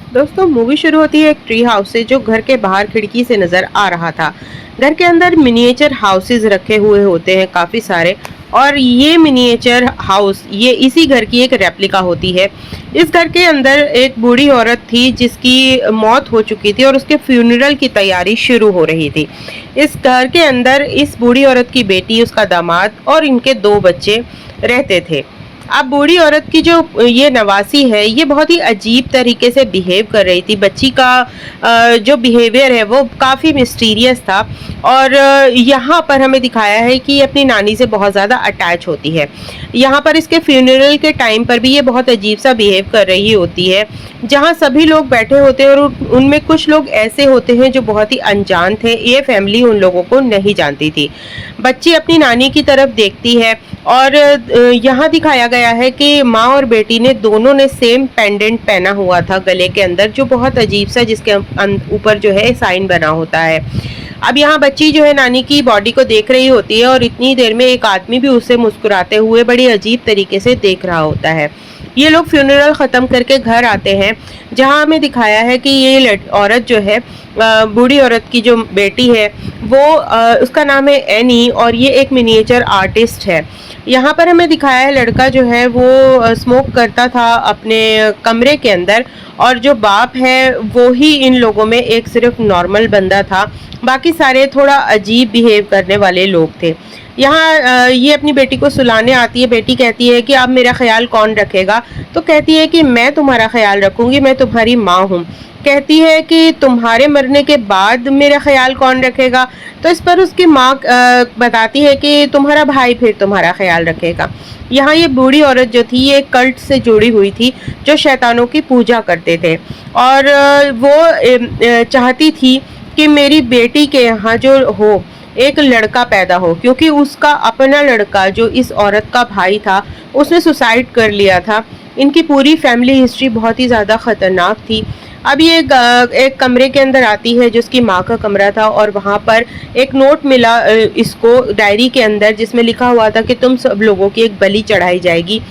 दोस्तों मूवी शुरू होती है एक ट्री हाउस से जो घर के बाहर खिड़की से नजर आ रहा था। घर के अंदर मिनिएचर हाउसेज रखे हुए होते हैं काफी सारे। और ये मिनिएचर हाउस ये इसी घर की एक रेप्लिका होती है। इस घर के अंदर एक बूढ़ी औरत थी जिसकी मौत हो चुकी थी और उसके फ्यूनरल की तैयारी शुरू हो रही थी। इस घर के अंदर इस बूढ़ी औरत की बेटी, उसका दामाद और इनके दो बच्चे रहते थे। अब बूढ़ी औरत की जो ये नवासी है ये बहुत ही अजीब तरीके से बिहेव कर रही थी। बच्ची का जो बिहेवियर है वो काफ़ी मिस्टीरियस था। और यहाँ पर हमें दिखाया है कि ये अपनी नानी से बहुत ज़्यादा अटैच होती है। यहाँ पर इसके फ्यूनरल के टाइम पर भी ये बहुत अजीब सा बिहेव कर रही होती है। जहाँ सभी लोग बैठे होते हैं और उनमें कुछ लोग ऐसे होते हैं जो बहुत ही अनजान थे। ये फैमिली उन लोगों को नहीं जानती थी। बच्ची अपनी नानी की तरफ देखती है और यहाँ दिखाया गया है कि माँ और बेटी ने दोनों ने सेम पेंडेंट पहना हुआ था गले के अंदर, जो बहुत अजीब सा, जिसके ऊपर जो है साइन बना होता है। अब यहाँ बच्ची जो है नानी की बॉडी को देख रही होती है और इतनी देर में एक आदमी भी उसे मुस्कुराते हुए बड़ी अजीब तरीके से देख रहा होता है। ये लोग फ्यूनरल ख़त्म करके घर आते हैं, जहाँ हमें दिखाया है कि ये औरत जो है, बूढ़ी औरत की जो बेटी है वो, उसका नाम है एनी और ये एक मिनिएचर आर्टिस्ट है। यहाँ पर हमें दिखाया है लड़का जो है वो स्मोक करता था अपने कमरे के अंदर। और जो बाप है वो ही इन लोगों में एक सिर्फ नॉर्मल बंदा था, बाकी सारे थोड़ा अजीब बिहेव करने वाले लोग थे। यहाँ ये अपनी बेटी को सुलाने आती है। बेटी कहती है कि अब मेरा ख्याल कौन रखेगा? तो कहती है कि मैं तुम्हारा ख्याल रखूंगी, मैं तुम्हारी माँ हूँ। कहती है कि तुम्हारे मरने के बाद मेरा ख्याल कौन रखेगा? तो इस पर उसकी माँ बताती है कि तुम्हारा भाई फिर तुम्हारा ख्याल रखेगा। यहाँ ये बूढ़ी औरत जो थी ये कल्ट से जुड़ी हुई थी जो शैतानों की पूजा करते थे। और वो चाहती थी कि मेरी बेटी के यहाँ जो हो एक लड़का पैदा हो, क्योंकि उसका अपना लड़का जो इस औरत का भाई था उसने सुसाइड कर लिया था। इनकी पूरी फैमिली हिस्ट्री बहुत ही ज़्यादा ख़तरनाक थी। अब ये एक कमरे के अंदर आती है जो उसकी माँ का कमरा था और वहाँ पर एक नोट मिला इसको डायरी के अंदर, जिसमें लिखा हुआ था कि तुम सब लोगों की एक बलि चढ़ाई जाएगी।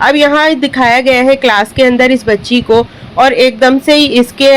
अब यहाँ दिखाया गया है क्लास के अंदर इस बच्ची को, और एकदम से ही इसके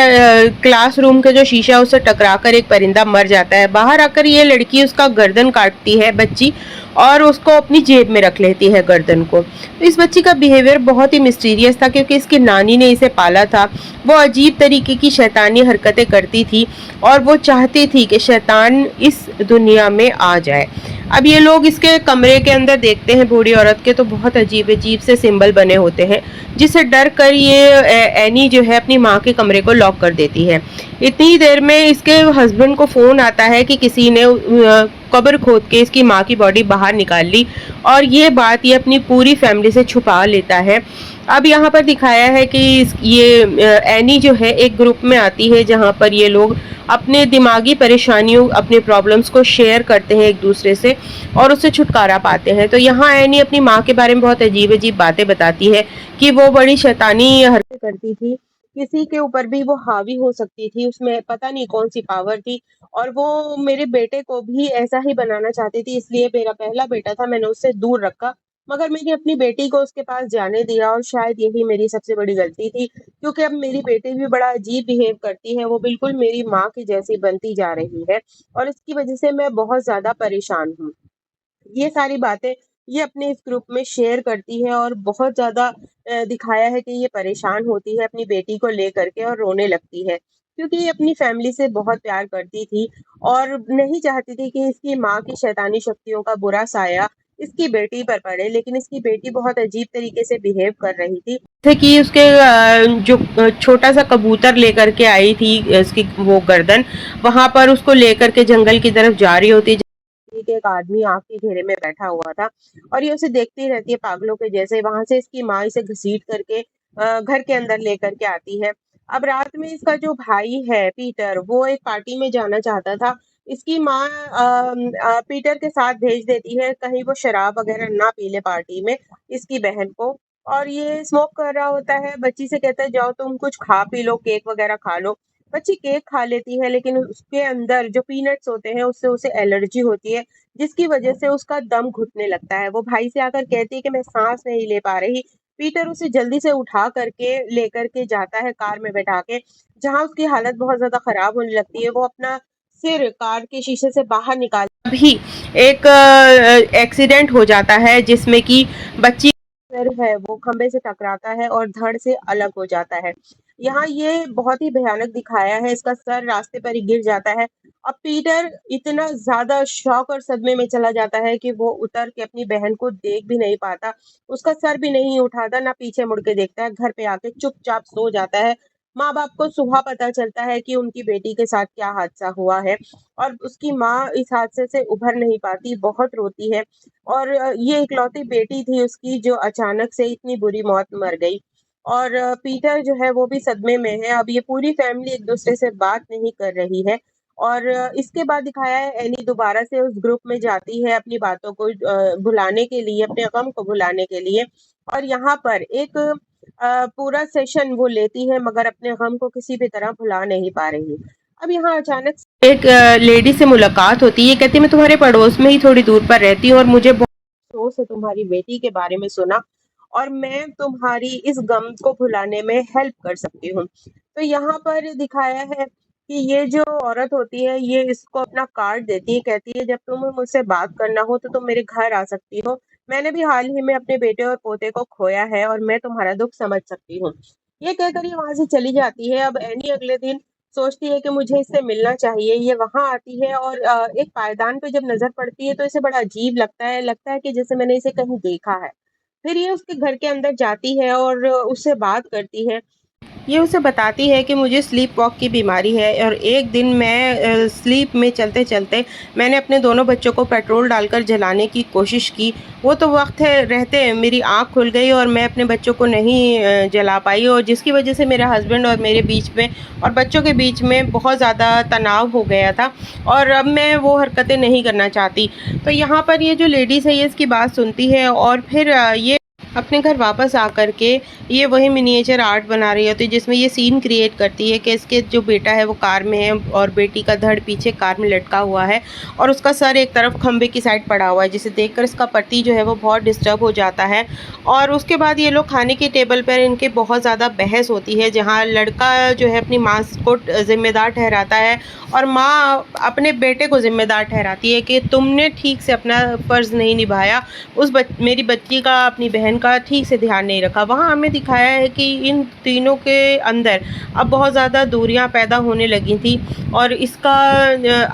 क्लासरूम के जो शीशा उससे टकराकर एक परिंदा मर जाता है। बाहर आकर ये लड़की उसका गर्दन काटती है बच्ची, और उसको अपनी जेब में रख लेती है गर्दन को। तो इस बच्ची का बिहेवियर बहुत ही मिस्टीरियस था, क्योंकि इसकी नानी ने इसे पाला था। वो अजीब तरीके की शैतानी हरकतें करती थी और वो चाहती थी कि शैतान इस दुनिया में आ जाए। अब ये लोग इसके कमरे के अंदर देखते हैं बूढ़ी औरत के, तो बहुत अजीब अजीब से सिंबल बने होते हैं, जिससे डर कर ये एनी जो है अपनी माँ के कमरे को लॉक कर देती है। इतनी देर में इसके हस्बैंड को फ़ोन आता है कि किसी ने कब्र खोद के इसकी माँ की बॉडी बाहर निकाल ली, और ये बात ये अपनी पूरी फैमिली से छुपा लेता है। अब यहाँ पर दिखाया है कि ये एनी जो है एक ग्रुप में आती है जहाँ पर ये लोग अपने दिमागी परेशानियों, अपने प्रॉब्लम्स को शेयर करते हैं एक दूसरे से और उससे छुटकारा पाते हैं। तो यहाँ एनी अपनी माँ के बारे में बहुत अजीब अजीब बातें बताती है कि वो बड़ी शैतानी हरकतें करती थी, किसी के ऊपर भी वो हावी हो सकती थी, उसमें पता नहीं कौन सी पावर थी। और वो मेरे बेटे को भी ऐसा ही बनाना चाहती थी, इसलिए मेरा पहला बेटा था, मैंने उससे दूर रखा, मगर मैंने अपनी बेटी को उसके पास जाने दिया, और शायद यही मेरी सबसे बड़ी गलती थी, क्योंकि अब मेरी बेटी भी बड़ा अजीब बिहेव करती है, वो बिल्कुल मेरी माँ की जैसी बनती जा रही है, और इसकी वजह से मैं बहुत ज़्यादा परेशान हूँ। ये सारी बातें ये अपने इस ग्रुप में शेयर करती है, और बहुत ज़्यादा दिखाया है कि ये परेशान होती है अपनी बेटी को लेकर के और रोने लगती है, क्योंकि ये अपनी फैमिली से बहुत प्यार करती थी और नहीं चाहती थी कि इसकी माँ की शैतानी शक्तियों का बुरा साया इसकी बेटी पर पड़े। लेकिन इसकी बेटी बहुत अजीब तरीके से बिहेव कर रही थी, जैसे कि उसके जो छोटा सा कबूतर लेकर के आई थी इसकी वो गर्दन, वहां पर उसको लेकर के जंगल की तरफ जा रही होती, कि एक आदमी आग के घेरे में बैठा हुआ था और ये उसे देखती रहती है पागलों के जैसे। वहां से इसकी माँ इसे घसीट करके घर के अंदर लेकर के आती है। अब रात में इसका जो भाई है पीटर, वो एक पार्टी में जाना चाहता था। इसकी माँ पीटर के साथ भेज देती है कहीं वो शराब वगैरह ना पी ले पार्टी में, इसकी बहन को। और ये स्मोक कर रहा होता है, बच्ची से कहता है जाओ तुम कुछ खा पी लो, केक वगैरह खा लो। बच्ची केक खा लेती है, लेकिन उसके अंदर जो पीनट्स होते हैं उससे उसे एलर्जी होती है, जिसकी वजह से उसका दम घुटने लगता है। वो भाई से आकर कहती है कि मैं सांस नहीं ले पा रही, पीटर उसे जल्दी से उठा करके लेकर के जाता है कार में बैठा के, जहाँ उसकी हालत बहुत ज़्यादा खराब होने लगती है। वो अपना सिर कार के शीशे से बाहर निकाल तभी एक एक्सीडेंट हो जाता है जिसमें कि बच्ची सिर है वो खंबे से टकराता है और धड़ से अलग हो जाता है। यहाँ ये बहुत ही भयानक दिखाया है, इसका सर रास्ते पर ही गिर जाता है। अब पीटर इतना ज़्यादा शॉक और सदमे में चला जाता है कि वो उतर के अपनी बहन को देख भी नहीं पाता, उसका सर भी नहीं उठाता, ना पीछे मुड़ के देखता है, घर पे आके चुपचाप सो जाता है। माँ-बाप को सुबह पता चलता है कि उनकी बेटी के साथ क्या हादसा हुआ है और उसकी माँ इस हादसे से उभर नहीं पाती, बहुत रोती है और ये इकलौती बेटी थी उसकी जो अचानक से इतनी बुरी मौत मर गई। और पीटर जो है वो भी सदमे में है। अब ये पूरी फैमिली एक-दूसरे से बात नहीं कर रही है और इसके बाद दिखाया है एनी दोबारा से उस ग्रुप में जाती है अपनी बातों को भुलाने के लिए, अपने गम को भुलाने के लिए और यहाँ पर एक पूरा सेशन वो लेती है मगर अपने गम को किसी भी तरह भुला नहीं पा रही। अब यहाँ अचानक से एक लेडी से मुलाकात होती है, ये कहती है मैं तुम्हारे पड़ोस में ही थोड़ी दूर पर रहती हूँ और मुझे बहुत अफ़सोस है तुम्हारी बेटी के बारे में सुना और मैं तुम्हारी इस गम को भुलाने में हेल्प कर सकती हूँ। तो यहाँ पर दिखाया है कि ये जो औरत होती है ये इसको अपना कार्ड देती है, कहती है जब तुम्हें मुझसे बात करना हो तो तुम मेरे घर आ सकती हो। मैंने भी हाल ही में अपने बेटे और पोते को खोया है और मैं तुम्हारा दुःख समझ सकती हूँ। ये कहकर ये वहाँ से चली जाती है। अब एनी अगले दिन सोचती है कि मुझे इससे मिलना चाहिए। ये वहाँ आती है और एक पायदान पे जब नज़र पड़ती है तो इसे बड़ा अजीब लगता है कि जैसे मैंने इसे कहीं देखा है। फिर ये उसके घर के अंदर जाती है और उससे बात करती है। ये उसे बताती है कि मुझे स्लीप वॉक की बीमारी है और एक दिन मैं स्लीप में चलते-चलते मैंने अपने दोनों बच्चों को पेट्रोल डालकर जलाने की कोशिश की। वो तो वक़्त है रहते मेरी आँख खुल गई और मैं अपने बच्चों को नहीं जला पाई और जिसकी वज़ह से मेरे हस्बैंड और मेरे बीच में और बच्चों के बीच में बहुत ज़्यादा तनाव हो गया था और अब मैं वो हरकतें नहीं करना चाहती। तो यहाँ पर ये जो लेडीज़ है ये इसकी बात सुनती है और फिर ये अपने घर वापस आकर के ये वही मिनिएचर आर्ट बना रही होती है जिसमें ये सीन क्रिएट करती है कि इसके जो बेटा है वो कार में है और बेटी का धड़ पीछे कार में लटका हुआ है और उसका सर एक तरफ खंबे की साइड पड़ा हुआ है जिसे देखकर इसका पति जो है वो बहुत डिस्टर्ब हो जाता है और उसके बाद ये लोग खाने के टेबल पर इनके बहुत ज़्यादा बहस होती है जहाँ लड़का जो है अपनी माँ को ज़िम्मेदार ठहराता है और माँ अपने बेटे को ज़िम्मेदार ठहराती है कि तुमने ठीक से अपना फ़र्ज़ नहीं निभाया मेरी बच्ची का अपनी बहन का ठीक से ध्यान नहीं रखा। वहाँ हमें दिखाया है कि इन तीनों के अंदर अब बहुत ज़्यादा दूरियां पैदा होने लगी थी और इसका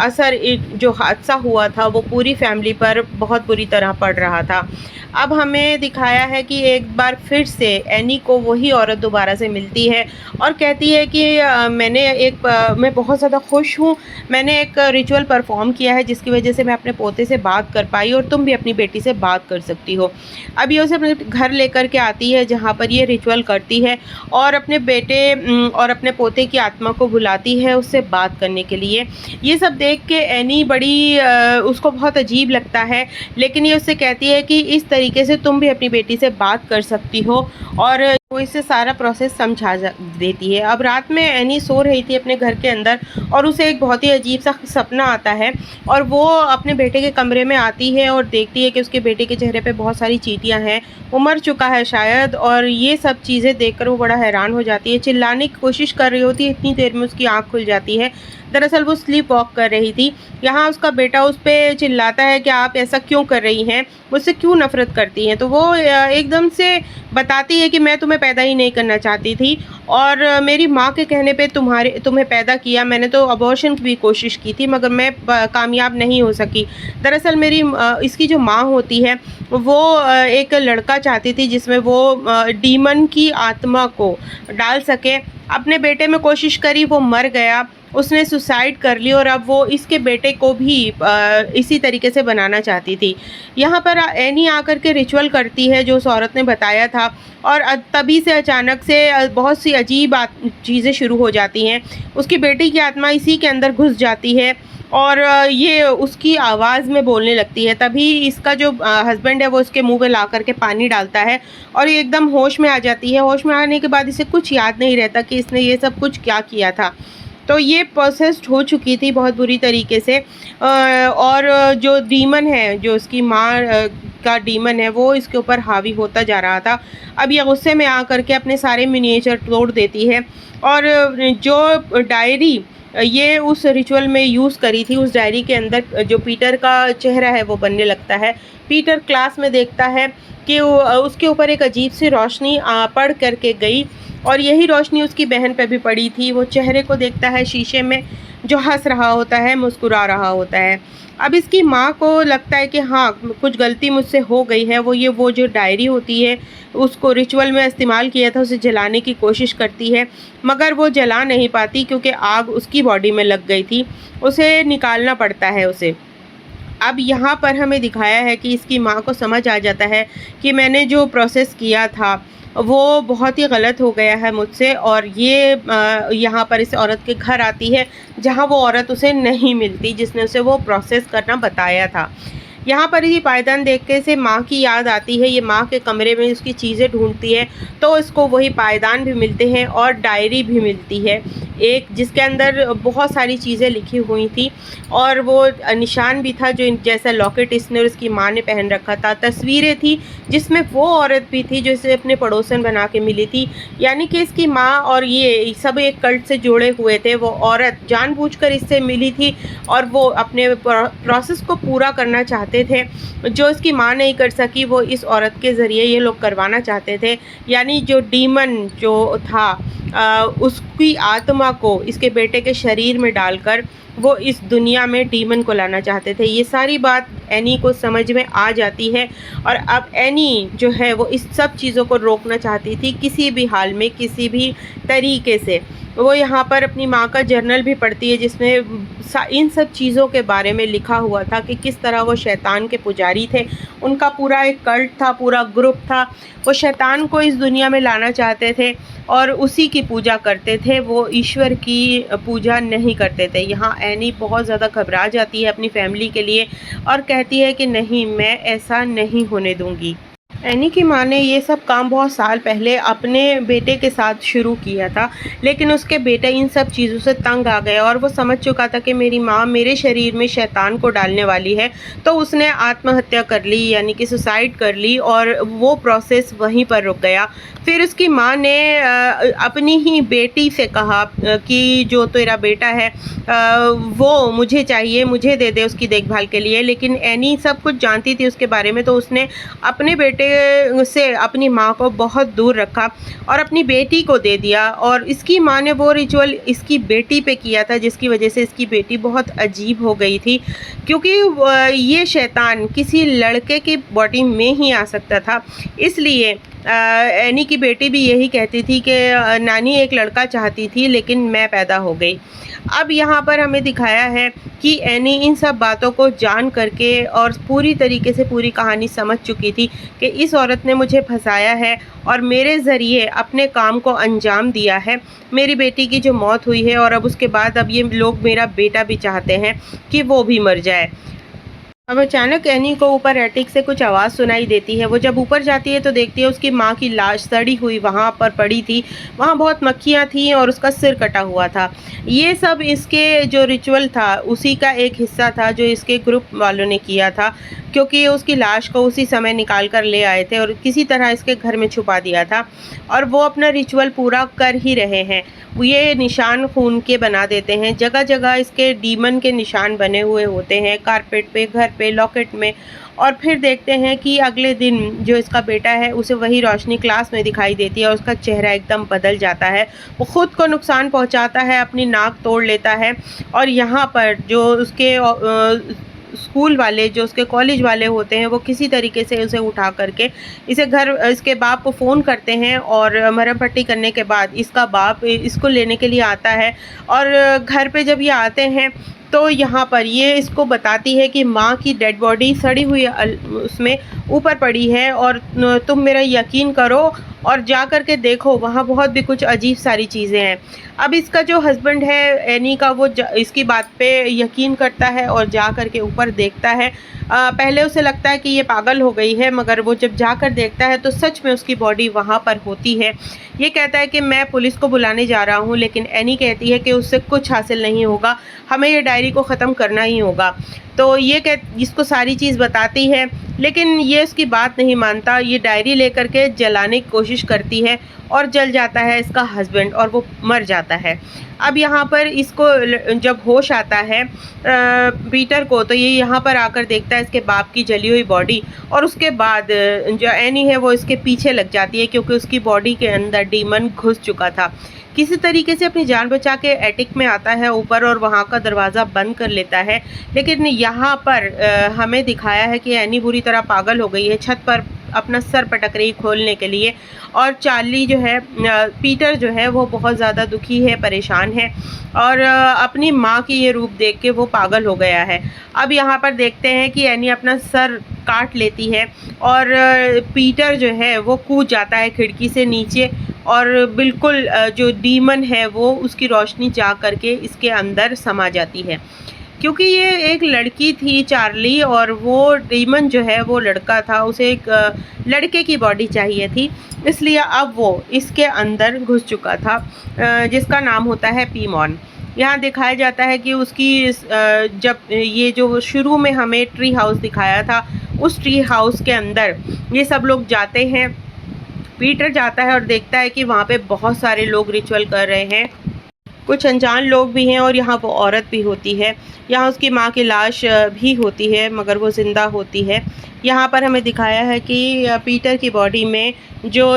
असर एक जो हादसा हुआ था वो पूरी फैमिली पर बहुत बुरी तरह पड़ रहा था। अब हमें दिखाया है कि एक बार फिर से एनी को वही औरत दोबारा से मिलती है और कहती है कि मैं बहुत ज़्यादा खुश हूँ, मैंने एक रिचुअल परफॉर्म किया है जिसकी वजह से मैं अपने पोते से बात कर पाई और तुम भी अपनी बेटी से बात कर सकती हो। अब ये उसे अपने घर लेकर के आती है जहाँ पर ये रिचुअल करती है और अपने बेटे और अपने पोते की आत्मा को बुलाती है उससे बात करने के लिए। ये सब देख के एनी बड़ी उसको बहुत अजीब लगता है लेकिन ये उससे कहती है कि इस तरीके से तुम भी अपनी बेटी से बात कर सकती हो और वो इसे सारा प्रोसेस समझा देती है। अब रात में एनी सो रही थी अपने घर के अंदर और उसे एक बहुत ही अजीब सा सपना आता है और वो अपने बेटे के कमरे में आती है और देखती है कि उसके बेटे के चेहरे पे बहुत सारी चींटियां हैं, वो मर चुका है शायद और ये सब चीज़ें देखकर वो बड़ा हैरान हो जाती है, चिल्लाने की कोशिश कर रही होती है, इतनी देर में उसकी आँख खुल जाती है। दरअसल वो स्लीप वॉक कर रही थी। यहाँ उसका बेटा उस पर चिल्लाता है कि आप ऐसा क्यों कर रही हैं, मुझसे क्यों नफ़रत करती हैं। तो वो एकदम से बताती है कि मैं तुम्हें पैदा ही नहीं करना चाहती थी और मेरी माँ के कहने पे तुम्हें पैदा किया। मैंने तो अबॉर्शन की भी कोशिश की थी मगर मैं कामयाब नहीं हो सकी। दरअसल इसकी जो माँ होती है वो एक लड़का चाहती थी जिसमें वो डीमन की आत्मा को डाल सके। अपने बेटे में कोशिश करी, वो मर गया, उसने सुसाइड कर ली और अब वो इसके बेटे को भी इसी तरीके से बनाना चाहती थी। यहाँ पर एनी आकर के रिचुअल करती है जो उस औरत ने बताया था और तभी से अचानक से बहुत सी अजीब चीज़ें शुरू हो जाती हैं। उसकी बेटी की आत्मा इसी के अंदर घुस जाती है और ये उसकी आवाज़ में बोलने लगती है। तभी इसका जो हस्बैंड है वो इसके मुंह पे ला करके पानी डालता है और ये एकदम होश में आ जाती है। होश में आने के बाद इसे कुछ याद नहीं रहता कि इसने ये सब कुछ क्या किया था। तो ये प्रोसेस्ड हो चुकी थी बहुत बुरी तरीके से और जो डीमन है जो उसकी माँ का डीमन है वो इसके ऊपर हावी होता जा रहा था। अब ये गुस्से में आकर के अपने सारे मिनिएचर तोड़ देती है और जो डायरी ये उस रिचुअल में यूज़ करी थी, उस डायरी के अंदर जो पीटर का चेहरा है वो बनने लगता है। पीटर क्लास में देखता है कि उसके ऊपर एक अजीब सी रोशनी पड़ करके गई और यही रोशनी उसकी बहन पे भी पड़ी थी। वो चेहरे को देखता है शीशे में जो हंस रहा होता है, मुस्कुरा रहा होता है। अब इसकी माँ को लगता है कि हाँ, कुछ गलती मुझसे हो गई है। वो जो डायरी होती है उसको रिचुअल में इस्तेमाल किया था, उसे जलाने की कोशिश करती है मगर वो जला नहीं पाती क्योंकि आग उसकी बॉडी में लग गई थी। उसे निकालना पड़ता है उसे। अब यहाँ पर हमें दिखाया है कि इसकी माँ को समझ आ जाता है कि मैंने जो प्रोसेस किया था वो बहुत ही गलत हो गया है मुझसे और ये यहाँ पर इस औरत के घर आती है जहाँ वो औरत उसे नहीं मिलती जिसने उसे वो प्रोसेस करना बताया था। यहाँ पर ये पायदान देख के इसे माँ की याद आती है। ये माँ के कमरे में उसकी चीज़ें ढूंढती है तो इसको वही पायदान भी मिलते हैं और डायरी भी मिलती है एक, जिसके अंदर बहुत सारी चीज़ें लिखी हुई थी और वो निशान भी था जो जैसा लॉकेट इसने और इसकी माँ ने पहन रखा था। तस्वीरें थी जिसमें वो औरत भी थी जो इसे अपने पड़ोसन बना के मिली थी। यानी कि इसकी माँ और ये सब एक कल्ट से जुड़े हुए थे। वो औरत जानबूझकर इससे मिली थी और वो अपने प्रोसेस को पूरा करना चाहते थे जो इसकी माँ नहीं कर सकी, वो इस औरत के ज़रिए ये लोग करवाना चाहते थे। यानी जो डीमन जो था उसकी आत्मा को इसके बेटे के शरीर में डालकर वो इस दुनिया में डीमन को लाना चाहते थे। ये सारी बात एनी को समझ में आ जाती है और अब एनी जो है वो इस सब चीज़ों को रोकना चाहती थी किसी भी हाल में, किसी भी तरीके से। वो यहाँ पर अपनी माँ का जर्नल भी पढ़ती है जिसमें इन सब चीज़ों के बारे में लिखा हुआ था कि किस तरह वो शैतान के पुजारी थे। उनका पूरा एक कल्ट था, पूरा ग्रुप था। वो शैतान को इस दुनिया में लाना चाहते थे और उसी की पूजा करते थे, वो ईश्वर की पूजा नहीं करते थे। यहाँ एनी बहुत ज़्यादा घबरा जाती है अपनी फैमिली के लिए और कहती है कि नहीं, मैं ऐसा नहीं होने दूँगी। एनी की माँ ने ये सब काम बहुत साल पहले अपने बेटे के साथ शुरू किया था, लेकिन उसके बेटा इन सब चीज़ों से तंग आ गया और वो समझ चुका था कि मेरी माँ मेरे शरीर में शैतान को डालने वाली है, तो उसने आत्महत्या कर ली, यानी कि सुसाइड कर ली और वो प्रोसेस वहीं पर रुक गया। फिर उसकी माँ ने अपनी ही बेटी से कहा कि जो तेरा बेटा है वो मुझे चाहिए, मुझे दे दे उसकी देखभाल के लिए। लेकिन एनी सब कुछ जानती थी उसके बारे में, तो उसने अपने बेटे से अपनी माँ को बहुत दूर रखा और अपनी बेटी को दे दिया। और इसकी माँ ने वो रिचुअल इसकी बेटी पे किया था जिसकी वजह से इसकी बेटी बहुत अजीब हो गई थी, क्योंकि ये शैतान किसी लड़के की बॉडी में ही आ सकता था। इसलिए एनी की बेटी भी यही कहती थी कि नानी एक लड़का चाहती थी लेकिन मैं पैदा हो गई। अब यहाँ पर हमें दिखाया है कि एनी इन सब बातों को जान करके और पूरी तरीके से पूरी कहानी समझ चुकी थी कि इस औरत ने मुझे फंसाया है और मेरे ज़रिए अपने काम को अंजाम दिया है। मेरी बेटी की जो मौत हुई है और अब उसके बाद अब ये लोग मेरा बेटा भी चाहते हैं कि वो भी मर जाए। अब अचानक एनी को ऊपर एटिक से कुछ आवाज़ सुनाई देती है। वो जब ऊपर जाती है तो देखती है उसकी माँ की लाश सड़ी हुई वहाँ पर पड़ी थी। वहाँ बहुत मक्खियाँ थीं और उसका सिर कटा हुआ था। ये सब इसके जो रिचुअल था उसी का एक हिस्सा था जो इसके ग्रुप वालों ने किया था, क्योंकि उसकी लाश को उसी समय निकाल कर ले आए थे और किसी तरह इसके घर में छुपा दिया था और वो अपना रिचुअल पूरा कर ही रहे हैं। ये निशान खून के बना देते हैं, जगह जगह इसके डीमन के निशान बने हुए होते हैं, कारपेट पे, घर पे, लॉकेट में। और फिर देखते हैं कि अगले दिन जो इसका बेटा है उसे वही रोशनी क्लास में दिखाई देती है और उसका चेहरा एकदम बदल जाता है। वो ख़ुद को नुकसान पहुंचाता है, अपनी नाक तोड़ लेता है और यहाँ पर जो उसके स्कूल वाले, जो उसके कॉलेज वाले होते हैं, वो किसी तरीके से उसे उठा करके इसके बाप को फ़ोन करते हैं और मरहम पट्टी करने के बाद इसका बाप इसको लेने के लिए आता है। और घर पे जब ये आते हैं तो यहाँ पर ये इसको बताती है कि माँ की डेड बॉडी सड़ी हुई उसमें ऊपर पड़ी है और तुम मेरा यकीन करो और जा कर के देखो, वहाँ बहुत भी कुछ अजीब सारी चीज़ें हैं। अब इसका जो हस्बैंड है एनी का, वो इसकी बात पे यकीन करता है और जा कर के ऊपर देखता है। पहले उसे लगता है कि ये पागल हो गई है, मगर वो जब जाकर देखता है तो सच में उसकी बॉडी वहाँ पर होती है। ये कहता है कि मैं पुलिस को बुलाने जा रहा हूँ, लेकिन एनी कहती है कि उससे कुछ हासिल नहीं होगा, हमें ये डायरी को ख़त्म करना ही होगा। तो ये इसको सारी चीज़ बताती है, लेकिन ये उसकी बात नहीं मानता। ये डायरी लेकर के जलाने की कोशिश करती है और जल जाता है इसका हस्बैंड और वो मर जाता है। अब यहाँ पर इसको जब होश आता है पीटर को, तो ये यहाँ पर आकर देखता है इसके बाप की जली हुई बॉडी, और उसके बाद जो एनी है वो इसके पीछे लग जाती है, क्योंकि उसकी बॉडी के अंदर डीमन घुस चुका था। किसी तरीके से अपनी जान बचा के एटिक में आता है ऊपर और वहाँ का दरवाज़ा बंद कर लेता है। लेकिन यहाँ पर हमें दिखाया है कि एनी बुरी तरह पागल हो गई है, छत पर अपना सर पटक रही खोलने के लिए, और चार्ली जो है पीटर जो है वो बहुत ज़्यादा दुखी है, परेशान है, और अपनी माँ की ये रूप देख के वो पागल हो गया है। अब यहाँ पर देखते हैं कि एनी अपना सर काट लेती है और पीटर जो है वो कूद जाता है खिड़की से नीचे, और बिल्कुल जो डीमन है वो उसकी रोशनी जा करके इसके अंदर समा जाती है। क्योंकि ये एक लड़की थी चार्ली, और वो डीमन जो है वो लड़का था, उसे एक लड़के की बॉडी चाहिए थी, इसलिए अब वो इसके अंदर घुस चुका था, जिसका नाम होता है पीमॉन। यहाँ दिखाया जाता है कि उसकी जब ये जो शुरू में हमें ट्री हाउस दिखाया था, उस ट्री हाउस के अंदर ये सब लोग जाते हैं। पीटर जाता है और देखता है कि वहाँ पे बहुत सारे लोग रिचुअल कर रहे हैं, कुछ अनजान लोग भी हैं, और यहाँ वो औरत भी होती है। यहाँ उसकी माँ की लाश भी होती है, मगर वो ज़िंदा होती है। यहाँ पर हमें दिखाया है कि पीटर की बॉडी में जो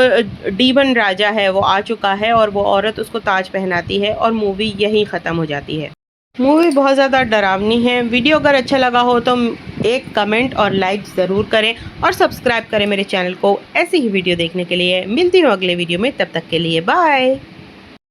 डीमन राजा है वो आ चुका है, और वो औरत उसको ताज पहनाती है, और मूवी यहीं ख़त्म हो जाती है। मूवी बहुत ज़्यादा डरावनी है। वीडियो अगर अच्छा लगा हो तो एक कमेंट और लाइक ज़रूर करें, और सब्सक्राइब करें मेरे चैनल को ऐसी ही वीडियो देखने के लिए। मिलती हूँ अगले वीडियो में, तब तक के लिए बाय।